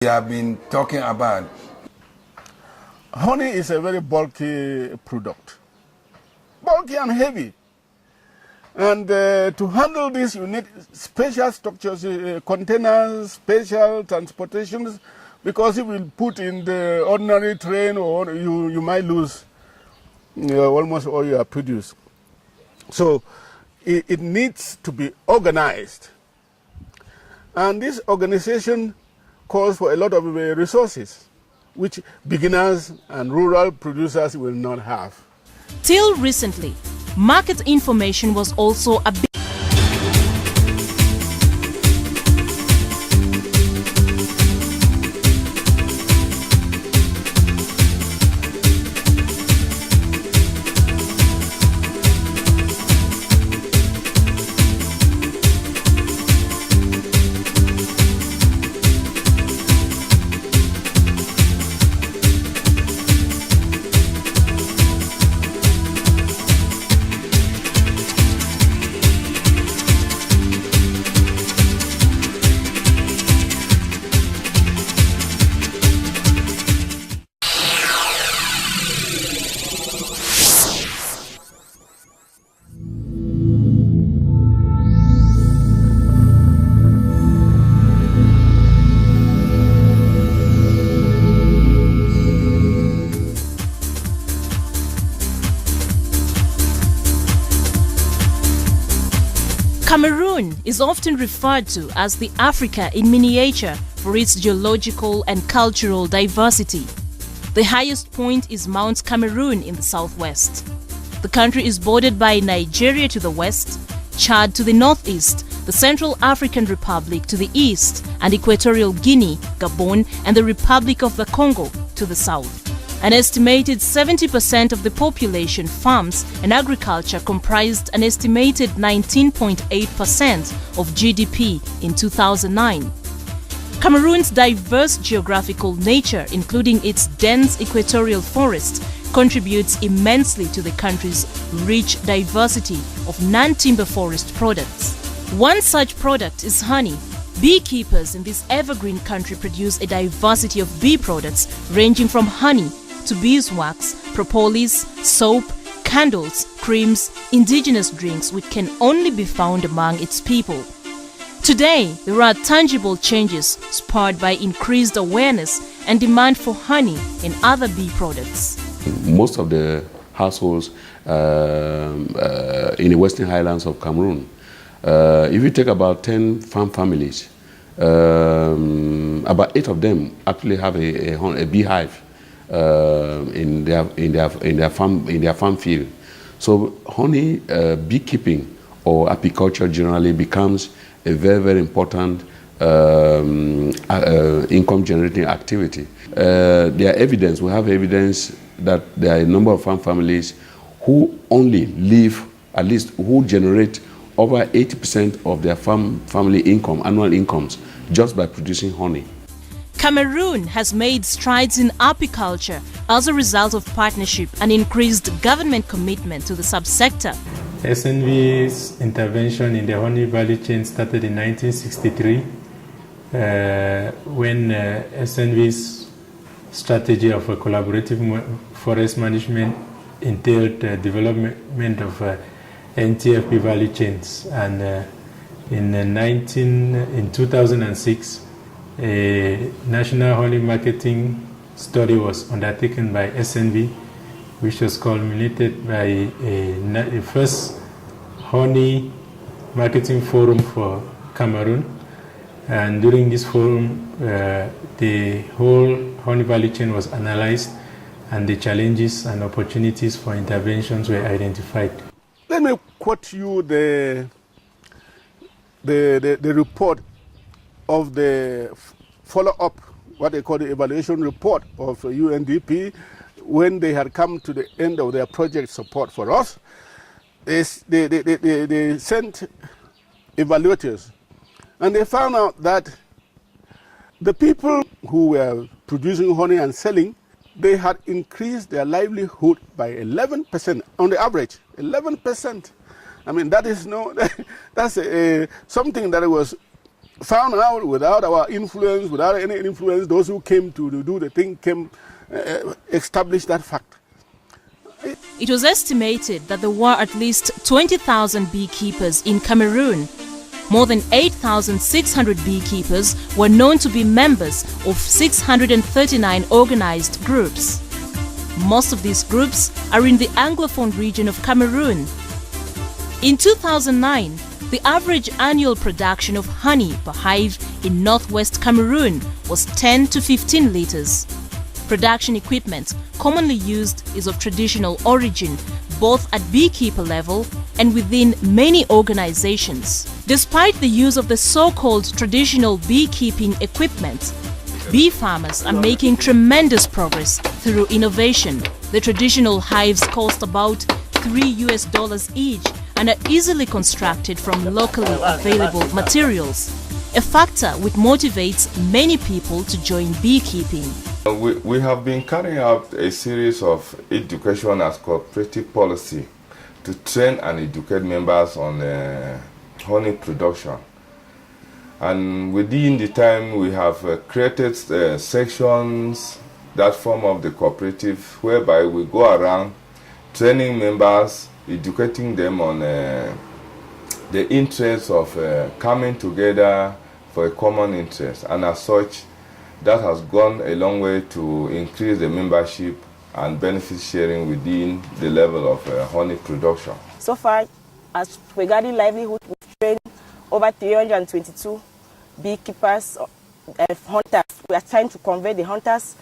we have been talking about. Honey is a very bulky product, bulky and heavy. And to handle this, you need special structures, containers, special transportations, because if you put in the ordinary train, or you might lose almost all your produce. So it needs to be organized. And this organization calls for a lot of resources, which beginners and rural producers will not have. Till recently, market information was also a big Cameroon is often referred to as the Africa in miniature for its geological and cultural diversity. The highest point is Mount Cameroon in the southwest. The country is bordered by Nigeria to the west, Chad to the northeast, the Central African Republic to the east, and Equatorial Guinea, Gabon, and the Republic of the Congo to the south. An estimated 70% of the population farms, and agriculture comprised an estimated 19.8% of GDP in 2009. Cameroon's diverse geographical nature, including its dense equatorial forest, contributes immensely to the country's rich diversity of non-timber forest products. One such product is honey. Beekeepers in this evergreen country produce a diversity of bee products ranging from honey to beeswax, propolis, soap, candles, creams, indigenous drinks which can only be found among its people. Today, there are tangible changes spurred by increased awareness and demand for honey and other bee products. Most of the households in the western highlands of Cameroon, if you take about 10 farm families, about 8 of them actually have a beehive in their farm field. So honey beekeeping or apiculture generally becomes a very, very important income generating activity. We have evidence that there are a number of farm families who only live, at least who generate over 80% of their family income, annual incomes, just by producing honey. Cameroon has made strides in apiculture as a result of partnership and increased government commitment to the subsector. SNV's intervention in the honey value chain started in 1963 when SNV's strategy of a collaborative forest management entailed development of NTFP value chains, and in 2006 a national honey marketing study was undertaken by SNV, which was culminated by a first honey marketing forum for Cameroon. And during this forum, the whole honey value chain was analyzed, and the challenges and opportunities for interventions were identified. Let me quote you the report of the follow-up, what they call the evaluation report of UNDP, when they had come to the end of their project support for us. They sent evaluators, and they found out that the people who were producing honey and selling, they had increased their livelihood by 11% on the average. 11%. I mean, that is that's something that was found out without our influence, without any influence, those who came to do the thing established that fact. It was estimated that there were at least 20,000 beekeepers in Cameroon. More than 8,600 beekeepers were known to be members of 639 organized groups. Most of these groups are in the Anglophone region of Cameroon. In 2009, the average annual production of honey per hive in northwest Cameroon was 10 to 15 liters. Production equipment commonly used is of traditional origin, both at beekeeper level and within many organizations. Despite the use of the so-called traditional beekeeping equipment, bee farmers are making tremendous progress through innovation. The traditional hives cost about $3 each and are easily constructed from locally available materials, a factor which motivates many people to join beekeeping. We have been carrying out a series of education as cooperative policy to train and educate members on honey production. And within the time we have created sections that form of the cooperative, whereby we go around training members, educating them on the interests of coming together for a common interest. And as such, that has gone a long way to increase the membership and benefit sharing within the level of honey production. So far, as regarding livelihood, we've trained over 322 beekeepers, hunters. We are trying to convert the hunters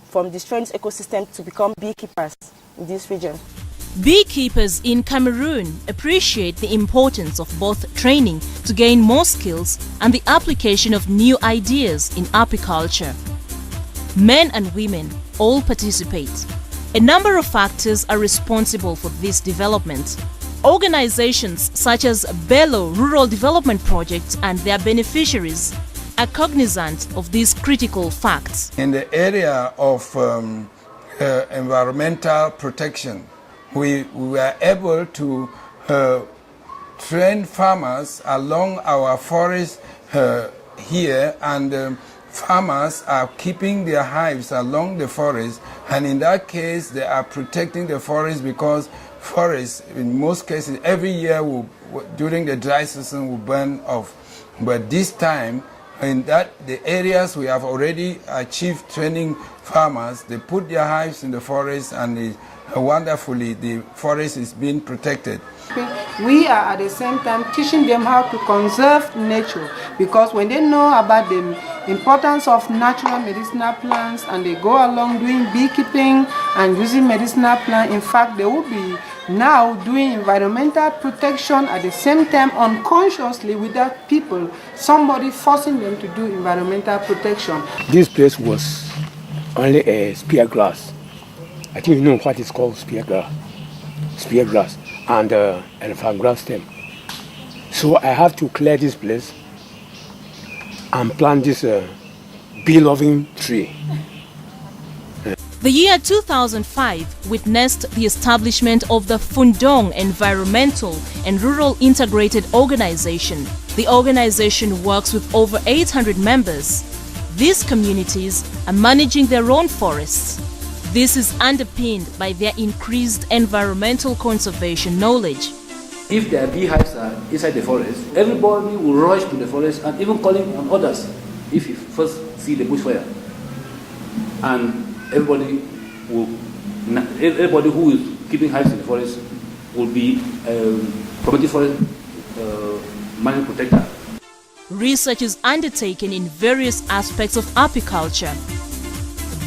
from destroying this ecosystem to become beekeepers in this region. Beekeepers in Cameroon appreciate the importance of both training to gain more skills and the application of new ideas in apiculture. Men and women all participate. A number of factors are responsible for this development. Organizations such as Bello Rural Development Project and their beneficiaries are cognizant of these critical facts. In the area of environmental protection, we were able to train farmers along our forest here, and farmers are keeping their hives along the forest, and in that case they are protecting the forest, because forests in most cases every year during the dry season will burn off. But this time, in the areas we have already achieved training farmers, they put their hives in the forest, and wonderfully the forest is being protected. We are at the same time teaching them how to conserve nature, because when they know about the importance of natural medicinal plants and they go along doing beekeeping and using medicinal plants, in fact they will be now doing environmental protection at the same time unconsciously without somebody forcing them to do environmental protection. This place was only a spear grass. I think you know what is called spear grass and elephant grass stem. So I have to clear this place and plant this bee-loving tree. The year 2005 witnessed the establishment of the Fundong Environmental and Rural Integrated Organization. The organization works with over 800 members. These communities are managing their own forests. This is underpinned by their increased environmental conservation knowledge. If their beehives are inside the forest, everybody will rush to the forest and even calling on others if you first see the bushfire. And everybody who is keeping hives in the forest will be community forest man protector. Research is undertaken in various aspects of apiculture.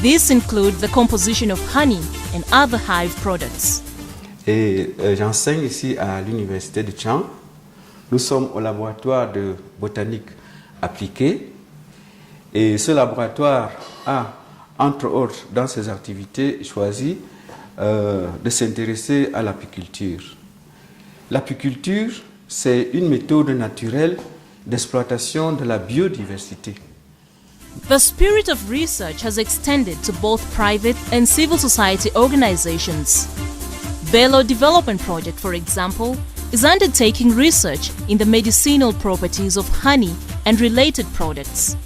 These include the composition of honey and other hive products. J'enseigne ici à l'université de Caen. Nous sommes au laboratoire de botanique appliquée. Et ce laboratoire a, entre autres, dans ses activités, choisi de s'intéresser à l'apiculture. L'apiculture, c'est une méthode naturelle d'exploitation de la biodiversité. The spirit of research has extended to both private and civil society organizations. Bello Development Project, for example, is undertaking research in the medicinal properties of honey and related products.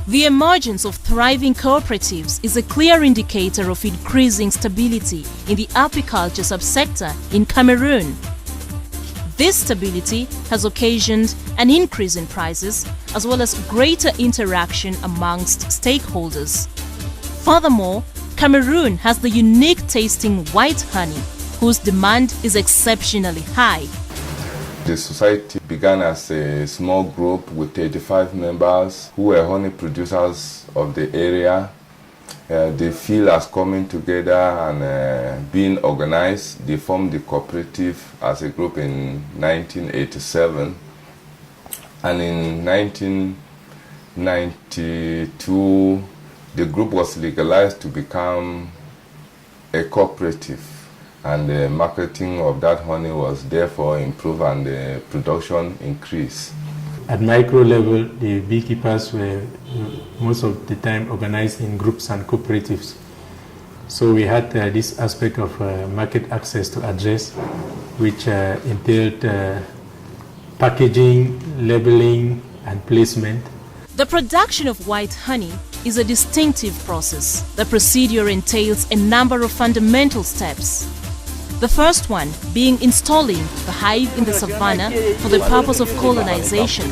The emergence of thriving cooperatives is a clear indicator of increasing stability in the apiculture subsector in Cameroon. This stability has occasioned an increase in prices as well as greater interaction amongst stakeholders. Furthermore, Cameroon has the unique tasting white honey, whose demand is exceptionally high. The society began as a small group with 35 members who were honey producers of the area. They feel as coming together and being organized. They formed the cooperative as a group in 1987. And in 1992, the group was legalized to become a cooperative. And the marketing of that honey was therefore improved and the production increased. At micro level, the beekeepers were most of the time organized in groups and cooperatives. So we had this aspect of market access to address, which entailed packaging, labeling, and placement. The production of white honey is a distinctive process. The procedure entails a number of fundamental steps. The first one being installing the hive in the savannah for the purpose of colonization.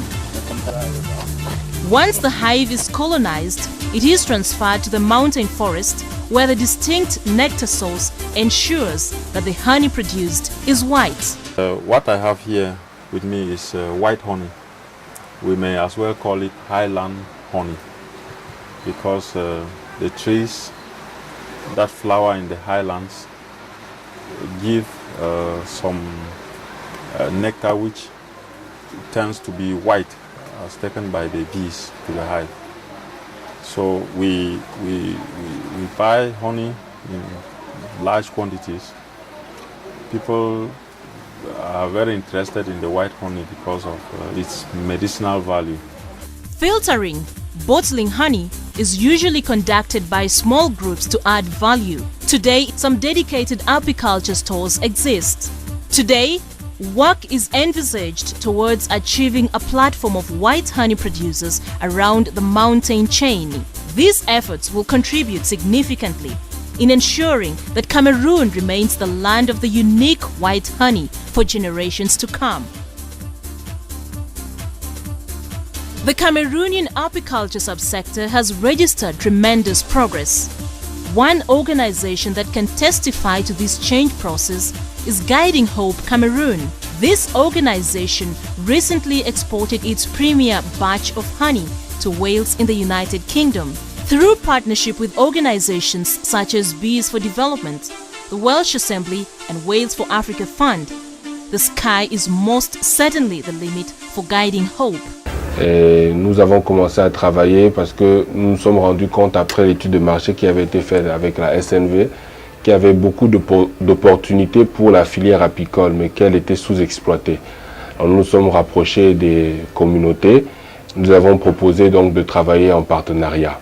Once the hive is colonized, it is transferred to the mountain forest where the distinct nectar source ensures that the honey produced is white. What I have here with me is white honey. We may as well call it highland honey because the trees that flower in the highlands give some nectar which tends to be white as taken by the bees to the hive. So we buy honey in large quantities. People are very interested in the white honey because of its medicinal value. Filtering, bottling honey is usually conducted by small groups to add value. Today, some dedicated apiculture stores exist. Today, work is envisaged towards achieving a platform of white honey producers around the mountain chain. These efforts will contribute significantly in ensuring that Cameroon remains the land of the unique white honey for generations to come. The Cameroonian apiculture subsector has registered tremendous progress. One organization that can testify to this change process is Guiding Hope Cameroon. This organization recently exported its premier batch of honey to Wales in the United Kingdom. Through partnership with organizations such as Bees for Development, the Welsh Assembly and Wales for Africa Fund, the sky is most certainly the limit for Guiding Hope. Et nous avons commencé à travailler parce que nous nous sommes rendus compte après l'étude de marché qui avait été faite avec la SNV qu'il y avait beaucoup d'opportunités pour la filière apicole mais qu'elle était sous-exploitée. Alors nous nous sommes rapprochés des communautés. Nous avons proposé donc de travailler en partenariat.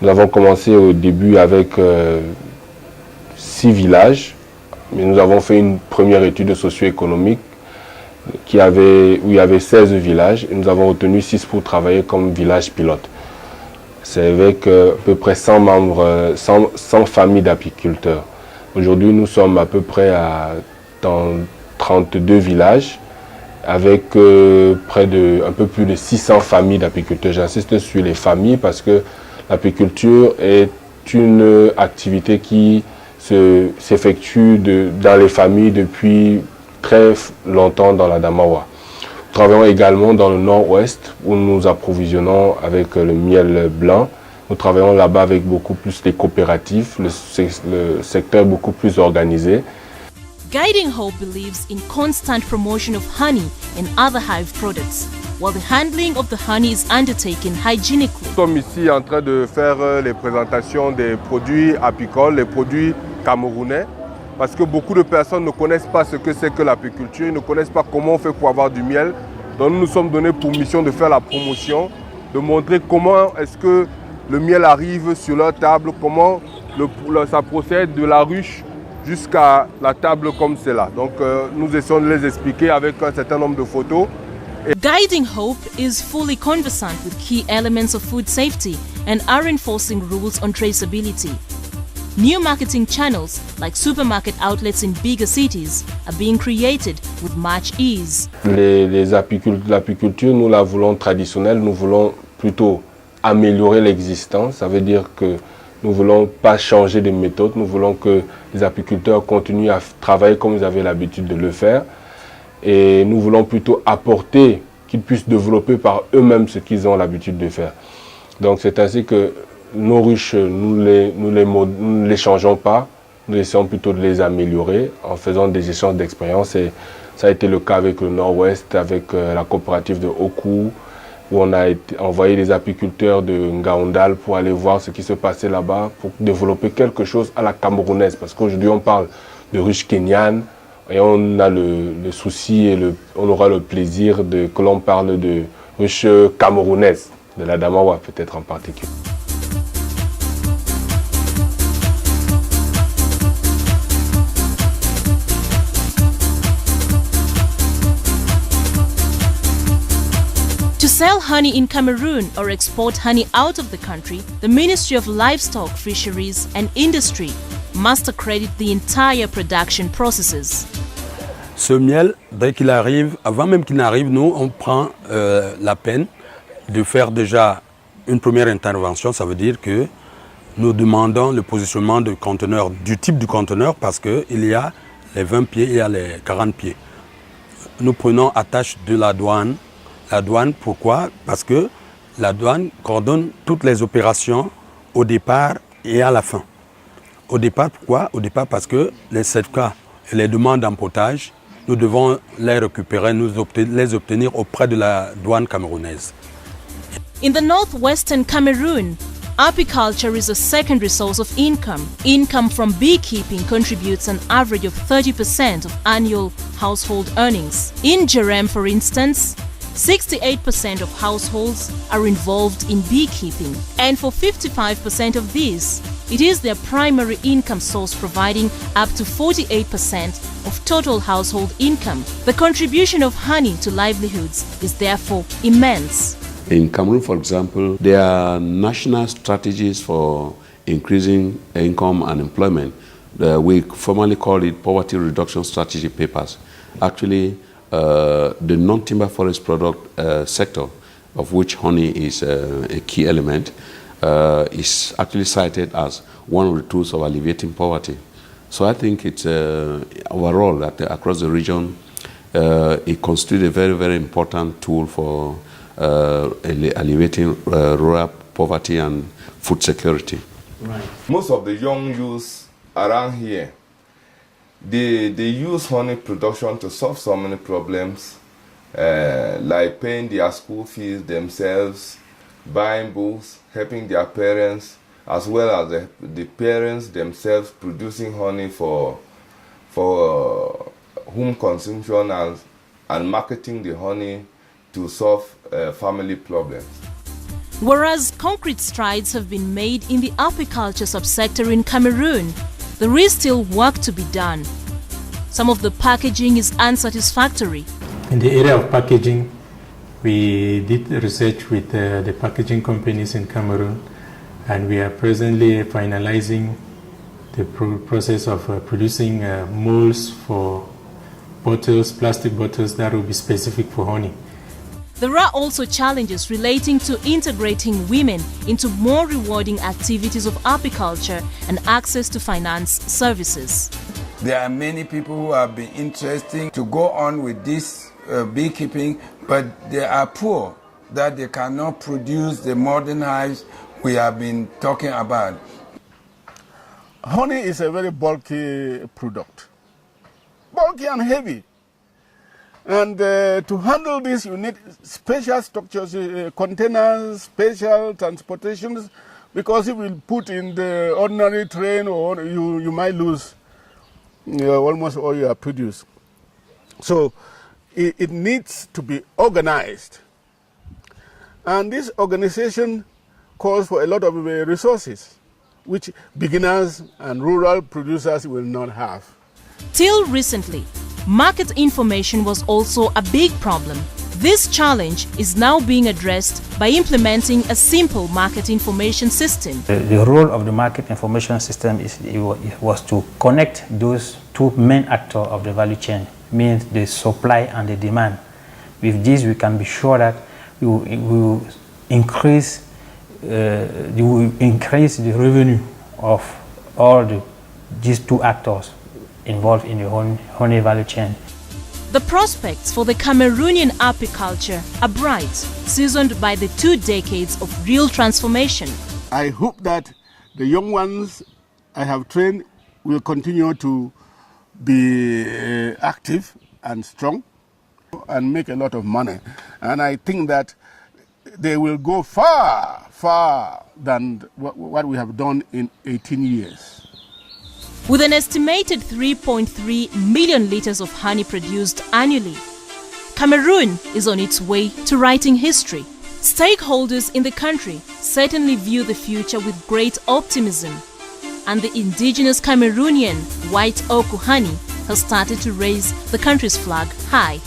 Nous avons commencé au début avec 6 villages, mais nous avons fait une première étude socio-économique où il y avait 16 villages et nous avons retenu 6 pour travailler comme village pilote. C'est avec à peu près 100 membres, 100 familles d'apiculteurs. Aujourd'hui, nous sommes à peu près dans 32 villages avec un peu plus de 600 familles d'apiculteurs. J'insiste sur les familles parce que l'apiculture est une activité qui s'effectue dans les familles depuis très longtemps dans la Damawa. Nous travaillons également dans le nord-ouest où nous nous approvisionnons avec le miel blanc. Nous travaillons là-bas avec beaucoup plus les coopératives, le secteur beaucoup plus organisé. Guiding Hope believes in constant promotion of honey and other hive products, while the handling of the honey is undertaken hygienically. Nous sommes ici en train de faire les présentations des produits apicoles, les produits camerounais, parce que beaucoup de personnes ne connaissent pas ce que c'est que l'apiculture, ils ne connaissent pas comment on fait pour avoir du miel. Donc nous nous sommes donnés pour mission de faire la promotion, de montrer comment est-ce que le miel arrive sur leur table, comment ça procède de la ruche jusqu'à la table comme c'est là. Donc nous essayons de les expliquer avec un certain nombre de photos Guiding Hope is fully conversant with key elements of food safety and are enforcing rules on traceability. New marketing channels like supermarket outlets in bigger cities are being created with much ease. L'apiculture, nous la voulons traditionnelle, nous voulons plutôt améliorer l'existence. Ça veut dire que nous ne voulons pas changer de méthode, nous voulons que les apiculteurs continuent à travailler comme ils avaient l'habitude de le faire. Et nous voulons plutôt apporter qu'ils puissent développer par eux-mêmes ce qu'ils ont l'habitude de faire. Donc c'est ainsi que nos ruches, nous ne les changeons pas, nous essayons plutôt de les améliorer en faisant des échanges d'expériences. Et ça a été le cas avec le Nord-Ouest, avec la coopérative de HONCO, où on a envoyé des apiculteurs de Ngaoundal pour aller voir ce qui se passait là-bas, pour développer quelque chose à la camerounaise. Parce qu'aujourd'hui on parle de ruches kenyanes, et on a le souci et on aura le plaisir que l'on parle de ruches camerounaises, de la Damawa peut-être en particulier. To sell honey in Cameroon or export honey out of the country, the Ministry of Livestock, Fisheries and Industry must accredit the entire production processes. Ce miel, dès qu'il arrive, avant même qu'il n'arrive, nous, on prend la peine de faire déjà une première intervention. Ça veut dire que nous demandons le positionnement du conteneur, du type du conteneur, parce qu'il y a les 20 pieds, il y a les 40 pieds. Nous prenons attache de la douane. La douane, pourquoi? Parce que la douane coordonne toutes les opérations au départ et à la fin. Au départ, pourquoi? Au départ, parce que les certificats et les demandes d'empotage, nous devons les récupérer, les obtenir auprès de la douane camerounaise. In the northwestern Cameroon, apiculture is a secondary source of income. Income from beekeeping contributes an average of 30% of annual household earnings. In Jerem, for instance, 68% of households are involved in beekeeping, and for 55% of these, it is their primary income source, providing up to 48% of total household income. The contribution of honey to livelihoods is therefore immense. In Cameroon, for example, there are national strategies for increasing income and employment. We formally call it poverty reduction strategy papers. Actually, the non-timber forest product sector, of which honey is a key element, is actually cited as one of the tools of alleviating poverty. So I think it's overall that across the region, it constitutes a very, very important tool for alleviating rural poverty and food security. Right. Most of the young youths around here, they use honey production to solve so many problems, like paying their school fees themselves, buying books, helping their parents, as well as the parents themselves producing honey for home consumption and marketing the honey to solve family problems. Whereas concrete strides have been made in the apiculture subsector in Cameroon, there is still work to be done. Some of the packaging is unsatisfactory. In the area of packaging, we did research with the packaging companies in Cameroon, and we are presently finalizing the process of producing molds for bottles, plastic bottles that will be specific for honey. There are also challenges relating to integrating women into more rewarding activities of apiculture and access to finance services. There are many people who have been interested to go on with this beekeeping, but they are poor, that they cannot produce the modern hives we have been talking about. Honey is a very bulky product, bulky and heavy. And to handle this, you need special structures, containers, special transportations, because if you put in the ordinary train, or you might lose almost all you have produced. So it needs to be organized. And this organization calls for a lot of resources, which beginners and rural producers will not have. Till recently, market information was also a big problem. This challenge is now being addressed by implementing a simple market information system. The role of the market information system was to connect those two main actors of the value chain, means the supply and the demand. With this, we can be sure that we will increase the revenue of all these two actors involved in the honey value chain. The prospects for the Cameroonian apiculture are bright, seasoned by the 2 decades of real transformation. I hope that the young ones I have trained will continue to be active and strong and make a lot of money. And I think that they will go far, far than what we have done in 18 years. With an estimated 3.3 million liters of honey produced annually, Cameroon is on its way to writing history. Stakeholders in the country certainly view the future with great optimism, and the indigenous Cameroonian white HONCO honey has started to raise the country's flag high.